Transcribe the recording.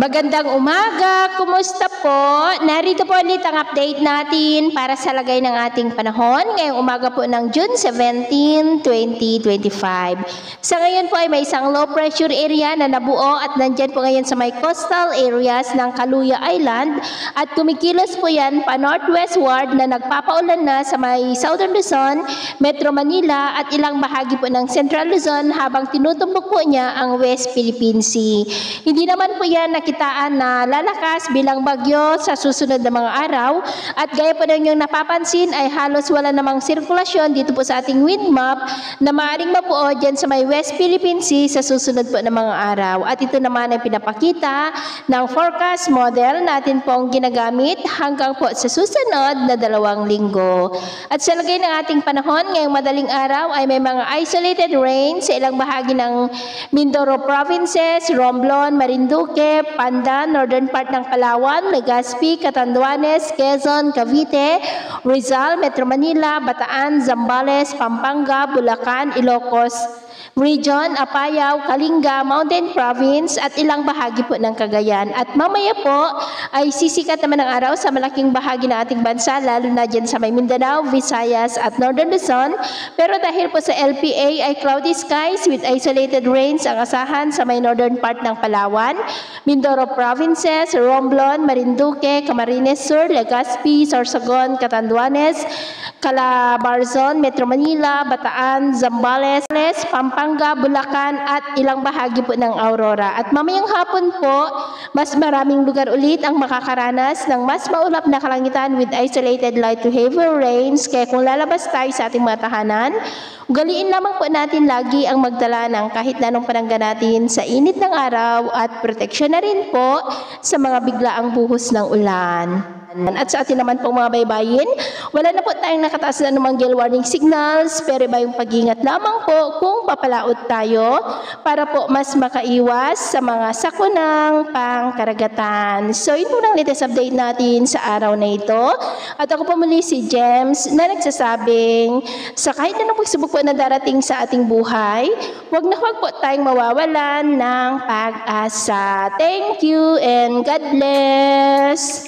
Magandang umaga! Kumusta po? Narito po ulit ang update natin para sa lagay ng ating panahon ngayong umaga po ng June 17, 2025. Sa ngayon po ay may isang low pressure area na nabuo at nandyan po ngayon sa may coastal areas ng Kaluya Island at kumikilos po yan pa northwestward na nagpapaulan na sa may Southern Luzon, Metro Manila at ilang bahagi po ng Central Luzon habang tinutumbok po niya ang West Philippine Sea. Hindi naman po yan nakitaan na lalakas bilang bagyo sa susunod na mga araw at gaya po ninyong napapansin ay halos wala namang sirkulasyon dito po sa ating wind map na maaaring mapuo dyan sa may West Philippine Sea sa susunod po na mga araw. At ito naman ay pinapakita ng forecast model natin pong ginagamit hanggang po sa susunod na 2 linggo. At sa lagay ng ating panahon ngayong madaling araw ay may mga isolated rain sa ilang bahagi ng Mindoro provinces, Romblon, Marinduque, Pandan, northern part ng Palawan, Legazpi, Catanduanes, Quezon, Cavite, Rizal, Metro Manila, Bataan, Zambales, Pampanga, Bulacan, Ilocos Region, Apayao, Kalinga, Mountain Province at ilang bahagi po ng Cagayan. At mamaya po ay sisikat naman ang araw sa malaking bahagi ng ating bansa lalo na dyan sa may Mindanao, Visayas at Northern Luzon. Pero dahil po sa LPA ay cloudy skies with isolated rains ang asahan sa may northern part ng Palawan, Mindoro Provinces, Romblon, Marinduque, Camarines Sur, Legazpi, Sorsogon, Catanduanes, Calabarzon, Metro Manila, Bataan, Zambales, Pampanga, Bulacan at ilang bahagi po ng Aurora. At mamayang hapon po, mas maraming lugar ulit ang makakaranas ng mas maulap na kalangitan with isolated light to heavy rains. Kaya kung lalabas tayo sa ating mga tahanan, ugaliin lamang po natin lagi ang magdala ng kahit na anong panangga natin sa init ng araw at proteksyon na rin po sa mga biglaang buhos ng ulan. At sa atin naman pong mga baybayin, wala na po tayong nakataas na anumang gale warning signals, pero iba yung pag-ingat lamang po kung papalaot tayo para po mas makaiwas sa mga sakunang pangkaragatan. So yun po ang latest update natin sa araw na ito. At ako po muli si James na nagsasabing sa kahit na pagsubok po na darating sa ating buhay, huwag na huwag po tayong mawawalan ng pag-asa. Thank you and God bless!